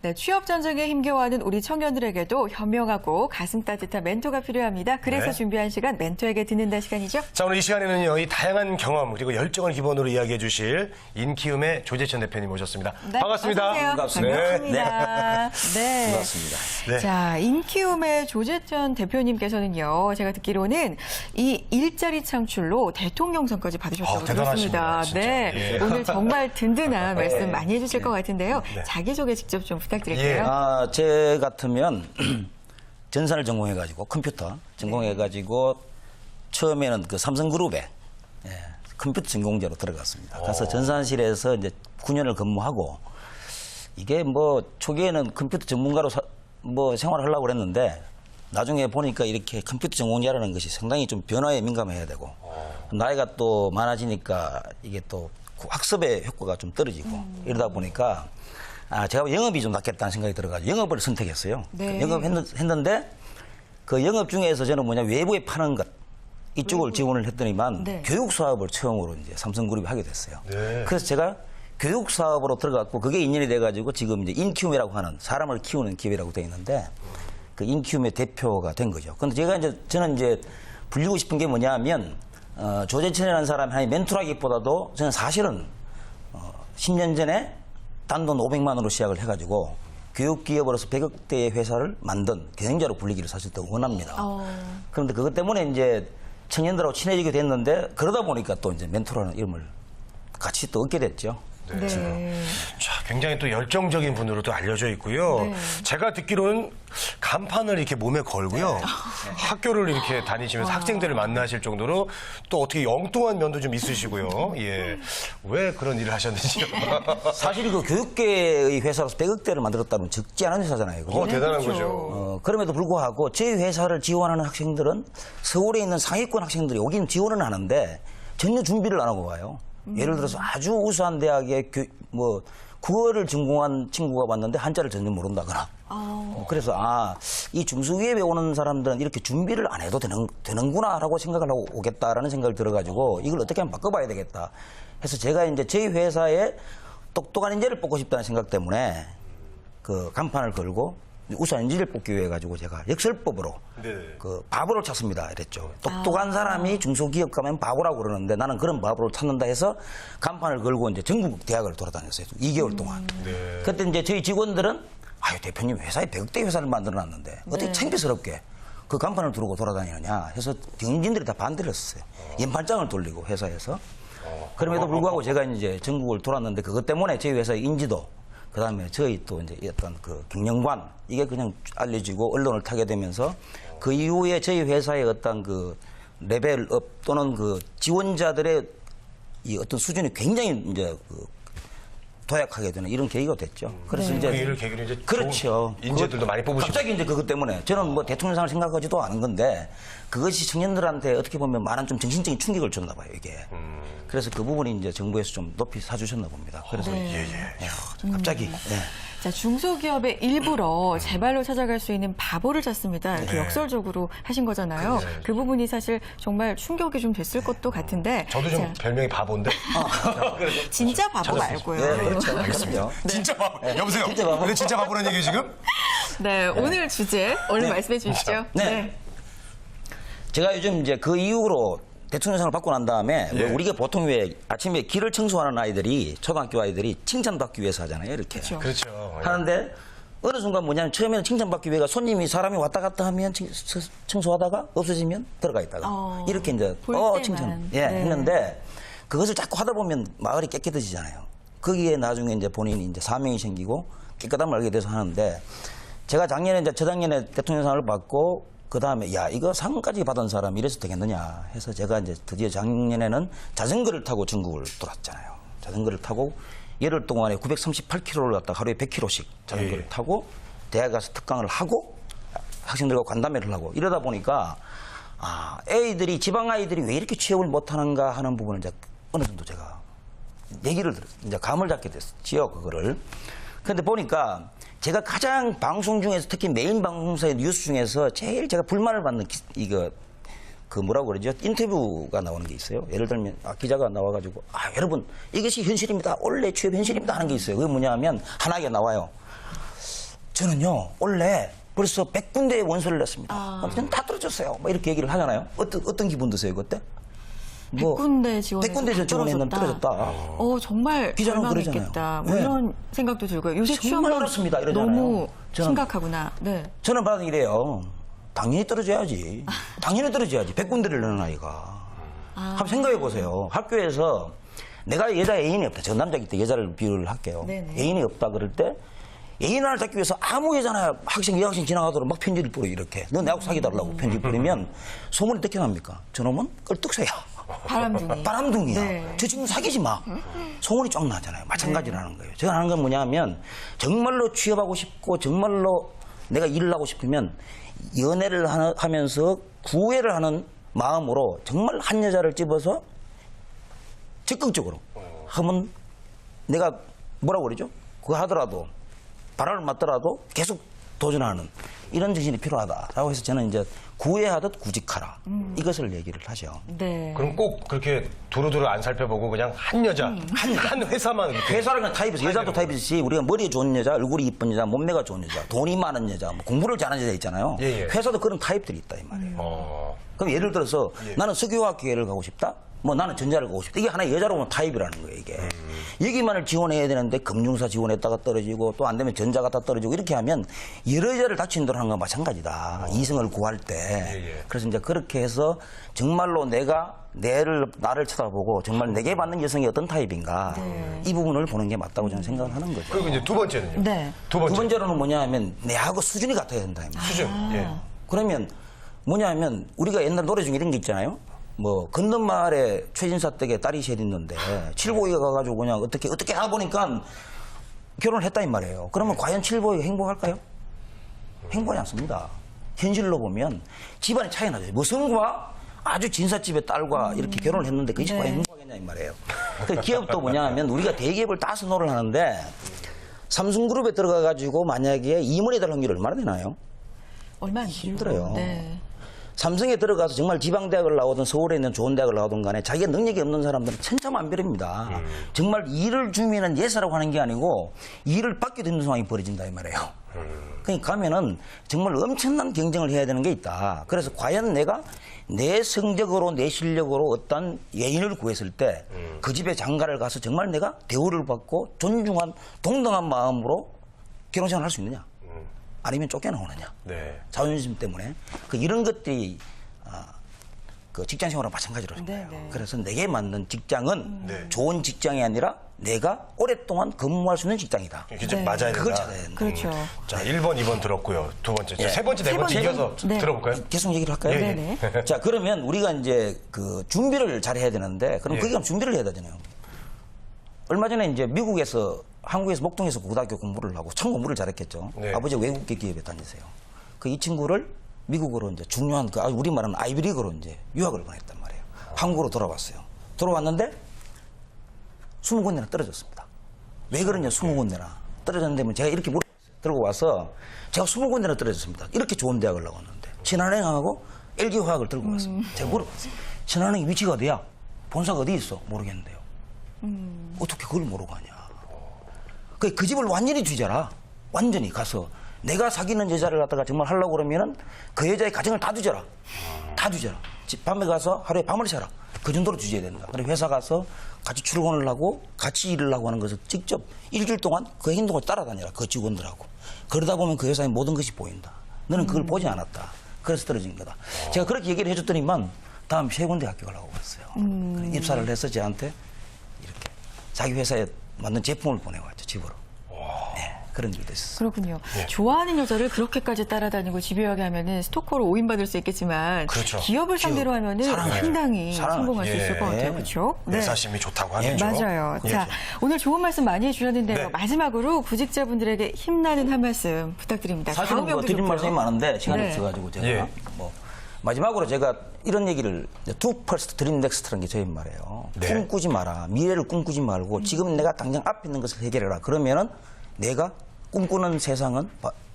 네, 취업 전쟁에 힘겨워하는 우리 청년들에게도 현명하고 가슴 따뜻한 멘토가 필요합니다. 그래서 네. 준비한 시간 멘토에게 듣는다 시간이죠. 자, 오늘 이 시간에는요, 이 다양한 경험 그리고 열정을 기본으로 이야기해 주실 인키움의 조재천 대표님 모셨습니다. 네, 반갑습니다. 어서 오세요. 반갑습니다. 반갑습니다. 네. 반갑습니다. 네. 자, 인키움의 조재천 대표님께서는요, 제가 듣기로는 이 일자리 창출로 대통령 선까지 받으셨다고 대단하십니다, 들었습니다. 진짜. 네, 예. 오늘 정말 든든한 말씀 많이 해주실 것 같은데요. 네. 자기소개 직접 좀 부탁드릴게요. 예. 제 같으면 전산을 전공해가지고 컴퓨터 전공해가지고 처음에는 그 삼성그룹에 컴퓨터 전공자로 들어갔습니다. 가서 전산실에서 이제 9년을 근무하고 이게 뭐 초기에는 컴퓨터 전문가로 생활을 하려고 그랬는데 나중에 보니까 이렇게 컴퓨터 전공자라는 것이 상당히 좀 변화에 민감해야 되고 나이가 또 많아지니까 이게 또 학습의 효과가 좀 떨어지고 이러다 보니까 제가 영업이 좀 낫겠다는 생각이 들어가지고 영업을 선택했어요. 네. 영업했는데 그 영업 중에서 저는 외부에 파는 것 이쪽을 지원을 했더니만 네. 교육 사업을 처음으로 이제 삼성그룹이 하게 됐어요. 네. 그래서 제가 교육 사업으로 들어갔고 그게 인연이 돼가지고 지금 이제 인키움이라고 하는 사람을 키우는 기업이라고 되어 있는데 그 인키움의 대표가 된 거죠. 근데 저는 이제 불리고 싶은 게 뭐냐면 조재천이라는 사람이 한 멘토라기보다도 저는 사실은 10년 전에 단돈 500만 원으로 시작을 해가지고 교육기업으로서 100억 대의 회사를 만든 경영자로 불리기를 사실 더 원합니다. 그런데 그것 때문에 이제 청년들하고 친해지게 됐는데 그러다 보니까 또 이제 멘토라는 이름을 같이 또 얻게 됐죠. 네. 자, 굉장히 또 열정적인 분으로 또 알려져 있고요. 네. 제가 듣기로는 간판을 이렇게 몸에 걸고요. 학교를 이렇게 다니시면서 학생들을 만나실 정도로 또 어떻게 엉뚱한 면도 좀 있으시고요. 예. 왜 그런 일을 하셨는지요? 사실 그 교육계의 회사로서 100억 대를 만들었다면 적지 않은 회사잖아요. 그죠? 대단한 그렇죠. 거죠. 그럼에도 불구하고 저희 회사를 지원하는 학생들은 서울에 있는 상위권 학생들이 오긴 지원은 하는데 전혀 준비를 안 하고 와요. 예를 들어서 아주 우수한 대학에 국어를 전공한 친구가 왔는데 한자를 전혀 모른다거나. 그래서 이 중소기업에 오는 사람들은 이렇게 준비를 안 해도 되는구나라고 생각을 하고 오겠다라는 생각을 들어가지고 이걸 어떻게 하면 바꿔봐야 되겠다. 해서 제가 이제 저희 회사에 똑똑한 인재를 뽑고 싶다는 생각 때문에 그 간판을 걸고 우수한 인재를 뽑기 위해 가지고 제가 역설법으로 네. 그 바보를 찾습니다 이랬죠. 똑똑한 사람이 중소기업 가면 바보라고 그러는데 나는 그런 바보를 찾는다 해서 간판을 걸고 이제 전국 대학을 돌아다녔어요. 2개월 동안. 네. 그때 이제 저희 직원들은 대표님 회사에 100억대 회사를 만들어놨는데 어떻게 창피스럽게 그 간판을 두르고 돌아다니느냐 해서 경영진들이 다 반대를 했었어요. 연판장을 돌리고 회사에서. 그럼에도 불구하고 제가 이제 전국을 돌았는데 그것 때문에 저희 회사의 인지도 그다음에 저희 또 이제 어떤 그 경영관 이게 그냥 알려지고 언론을 타게 되면서 그 이후에 저희 회사의 어떤 그 레벨업 또는 그 지원자들의 이 어떤 수준이 굉장히 이제 도약하게 되는 이런 계기가 됐죠. 그래서 이제 그 일을 계기로 이제 그렇죠. 좋은 인재들도 많이 뽑으시고. 갑자기 이제 그것 때문에 저는 대통령상을 생각하지도 않은 건데 그것이 청년들한테 어떻게 보면 많은 좀 정신적인 충격을 줬나 봐요 이게. 그래서 그 부분이 이제 정부에서 좀 높이 사주셨나 봅니다. 그래서 갑자기. 자, 중소기업의 일부러 제발로 찾아갈 수 있는 바보를 찾습니다. 이렇게 역설적으로 하신 거잖아요. 그 부분이 사실 정말 충격이 좀 됐을 것도 같은데. 저도 좀 자, 별명이 바보인데. 진짜 바보 말고요. 네, 그렇죠. 알겠습니다. 진짜 바보. 여보세요. 진짜 바보. 근데 진짜 바보라는 얘기예요, 지금? 네, 오늘 주제 얼른 말씀해 주시죠. 네. 제가 요즘 이제 그 이후로 대통령상을 받고 난 다음에 우리가 보통 왜 아침에 길을 청소하는 아이들이 초등학교 아이들이 칭찬받기 위해서 하잖아요. 이렇게. 그렇죠. 하는데 어느 순간 뭐냐면 처음에는 칭찬받기 위해서 사람이 왔다 갔다 하면 청소하다가 없어지면 들어가 있다가 이렇게 이제 볼 때만. 칭찬 네. 했는데 그것을 자꾸 하다 보면 마을이 깨끗해지잖아요. 거기에 나중에 이제 본인이 이제 사명이 생기고 깨끗함을 알게 돼서 하는데 제가 저작년에 대통령상을 받고 그 다음에 이거 상까지 받은 사람이 이래서 되겠느냐 해서 제가 이제 드디어 작년에는 자전거를 타고 전국을 돌았잖아요. 자전거를 타고 열흘 동안에 938km를 갔다가 하루에 100km씩 자전거를 타고 대학 가서 특강을 하고 학생들과 간담회를 하고 이러다 보니까 애들이 지방 아이들이 왜 이렇게 취업을 못하는가 하는 부분을 이제 어느 정도 제가 얘기를 이제 감을 잡게 됐지요 그거를. 그런데 보니까 제가 가장 방송 중에서 특히 메인 방송사의 뉴스 중에서 제일 제가 불만을 받는 그 뭐라고 그러죠? 인터뷰가 나오는 게 있어요. 예를 들면 기자가 나와가지고 여러분 이것이 현실입니다. 원래 취업 현실입니다 하는 게 있어요. 그게 뭐냐면 하나가 나와요. 저는요, 원래 벌써 100군데의 원서를 냈습니다. 저는 다 떨어졌어요. 뭐 이렇게 얘기를 하잖아요. 어떤 기분 드세요, 그때? 100군데 지원해서 100군데 지원했는데 떨어졌다. 정말 기자는 절망했겠다. 뭐 그러잖아요. 이런 생각도 들고요. 요새 정말 취업률 어렵습니다, 이러잖아요. 너무 저는- 심각하구나. 네. 저는 받은 이래요. 당연히 떨어져야지. 당연히 떨어져야지. 100군데를 넣는 아이가. 한번 생각해 보세요. 학교에서 내가 여자 애인이 없다. 저 남자기 때 여자를 비유를 할게요. 네네. 애인이 없다 그럴 때 애인 하나 잡기 위해서 아무 여자나 여학생 지나가도록 막 편지를 뿌려 이렇게. 너 내하고 사귀달라고 편지 뿌리면 소문이 어떻게 납니까? 저놈은 껄떡새야. 바람둥이. 바람둥이야. 네. 저 친구 사귀지 마. 소문이 쫙 나잖아요. 마찬가지라는 거예요. 제가 하는 건 뭐냐면 정말로 취업하고 싶고 정말로 내가 일을 하고 싶으면 연애를 하면서 구애를 하는 마음으로 정말 한 여자를 집어서 적극적으로 하면 내가 뭐라고 그러죠? 그거 하더라도 바람을 맞더라도 계속 도전하는 이런 정신이 필요하다라고 해서 저는 이제 구애하듯 구직하라 이것을 얘기를 하죠. 네. 그럼 꼭 그렇게 두루두루 안 살펴보고 그냥 한 여자, 한 회사만 이렇게. 회사를 타입해서 여자도 타입이듯이 우리가 머리 좋은 여자, 얼굴이 이쁜 여자, 몸매가 좋은 여자, 돈이 많은 여자, 뭐 공부를 잘하는 여자 있잖아요. 예, 예. 회사도 그런 타입들이 있다 이 말이에요. 어. 그럼 예를 들어서 예. 나는 석유화학계를 가고 싶다. 뭐 나는 전자를 가고 싶다. 이게 하나의 여자로 보면 타입이라는 거예요, 이게. 여기만을 지원해야 되는데 금융사 지원했다가 떨어지고 또 안 되면 전자 갖다 떨어지고 이렇게 하면 여러 여자를 다친도록 하는 건 마찬가지다. 이성을 구할 때. 예. 그래서 이제 그렇게 해서 정말로 내가 나를 쳐다보고 정말 내게 맞는 여성이 어떤 타입인가. 이 부분을 보는 게 맞다고 저는 생각을 하는 거죠. 그리고 이제 두 번째는요? 네. 두 번째. 두 번째로는 뭐냐 하면 내하고 수준이 같아야 된다. 이 말이에요. 수준. 예. 그러면 뭐냐 하면 우리가 옛날 노래 중에 이런 게 있잖아요. 뭐 건넌 마을에 최진사 댁에 딸이 셋 있는데 칠보이가 가가지고 그냥 어떻게 하다 보니까 결혼을 했다 이 말이에요. 그러면 과연 칠보이가 행복할까요? 행복하지 않습니다. 현실로 보면 집안의 차이 나죠. 뭐 성과 아주 진사집의 딸과 이렇게 결혼을 했는데 그것이 과연 행복하겠냐 이 말이에요. 그 기업도 뭐냐 하면 우리가 대기업을 따서 노를 하는데 삼성그룹에 들어가가지고 만약에 임원이 될 확률이 얼마나 되나요? 얼마나 힘들어요. 네. 삼성에 들어가서 정말 지방대학을 나오든 서울에 있는 좋은 대학을 나오든 간에 자기가 능력이 없는 사람들은 천차만별입니다. 정말 일을 주면은 예사라고 하는 게 아니고 일을 받기도 힘든 상황이 벌어진다 이 말이에요. 그러니까 가면은 정말 엄청난 경쟁을 해야 되는 게 있다. 그래서 과연 내가 내 성적으로 내 실력으로 어떤 예인을 구했을 때 그 집에 장가를 가서 정말 내가 대우를 받고 존중한 동등한 마음으로 결혼생활을 할 수 있느냐. 아니면 쫓겨나오느냐. 네. 자존심 때문에 이런 것들이 그 직장 생활과 마찬가지로 네, 생각해요. 네. 그래서 내게 맞는 직장은 네. 좋은 직장이 아니라 내가 오랫동안 근무할 수 있는 직장이다. 이게 좀 네. 맞아야 된다. 그걸 찾아야 된다. 그렇죠. 자, 1번, 2번 들었고요. 두 번째. 예. 세 번째, 네 세 번째 번째. 이어서 네. 들어볼까요? 계속 얘기를 할까요? 예, 예. 네네. 자, 그러면 우리가 이제 그 준비를 잘 해야 되는데 그럼 예. 그게 준비를 해야 되잖아요. 얼마 전에 이제 미국에서 한국에서 목동에서 고등학교 공부를 하고 참 공부를 잘했겠죠. 네. 아버지가 외국계 기업에 다니세요. 그 이 친구를 미국으로 이제 중요한 그 우리 말하는 아이비리그로 이제 유학을 보냈단 말이에요. 한국으로 돌아왔어요. 돌아왔는데 20군데나 떨어졌습니다. 왜 그러냐 20군데나 떨어졌는데 뭐 제가 이렇게 물어봤어요. 들고 와서 제가 20군데나 떨어졌습니다. 이렇게 좋은 대학을 나왔는데 친환행하고 LG화학을 들고 왔습니다. 제가 물어봤어요. 친환행 위치가 어디야? 본사가 어디 있어? 모르겠는데요. 어떻게 그걸 모르고 가냐. 그 집을 완전히 뒤져라. 완전히 가서 내가 사귀는 여자를 갖다가 정말 하려고 그러면은 그 여자의 가정을 다 뒤져라. 다 뒤져라. 밤에 가서 하루에 밤을 새라. 그 정도로 뒤져야 된다. 그래 회사 가서 같이 출근을 하고 같이 일을 하고 하는 것을 직접 일주일 동안 그 행동을 따라다니라. 그 직원들하고. 그러다 보면 그 회사의 모든 것이 보인다. 너는 그걸 보지 않았다. 그래서 떨어진 거다. 제가 그렇게 얘기를 해줬더니만 다음 세 군데 학교 가려고 했어요. 그래 입사를 해서 저한테 이렇게 자기 회사에 맞는 제품을 보내왔죠. 집으로. 네, 그런 일도 있었어요. 그렇군요. 예. 좋아하는 여자를 그렇게까지 따라다니고 집요하게 하면은 스토커로 오인받을 수 있겠지만 그렇죠. 기업을 상대로 하면은 사랑하죠. 상당히 사랑하죠. 성공할 수 있을 것 같아요. 예. 그렇죠? 내 사심이 좋다고 하겠죠. 맞아요. 예. 자, 오늘 좋은 말씀 많이 해주셨는데요. 네. 마지막으로 구직자분들에게 힘나는 한 말씀 부탁드립니다. 사실은 뭐 드릴 말씀이 많은데 시간이 네. 없어가지고 제가 예. 뭐 마지막으로 제가 이런 얘기를 Do First Dream Next라는 게 저희 말이에요. 네. 꿈꾸지 마라. 미래를 꿈꾸지 말고 지금 내가 당장 앞에 있는 것을 해결해라. 그러면은 내가 꿈꾸는 세상은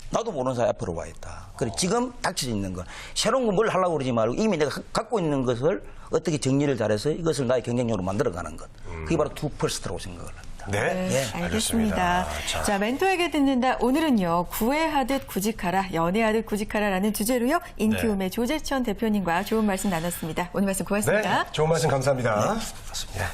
나도 모르는 사이 앞으로 와 있다. 그래 지금 닥쳐져 있는 것. 새로운 걸 뭘 하려고 그러지 말고 이미 내가 갖고 있는 것을 어떻게 정리를 잘해서 이것을 나의 경쟁력으로 만들어가는 것. 그게 바로 Do First라고 생각을 합니다. 있습니다. 네, 네, 알겠습니다. 자, 자, 멘토에게 듣는다. 오늘은요, 구애하듯 구직하라, 연애하듯 구직하라라는 주제로요, 인키움의 조재천 대표님과 좋은 말씀 나눴습니다. 오늘 말씀 고맙습니다. 네, 좋은 말씀 감사합니다. 맞습니다. 예.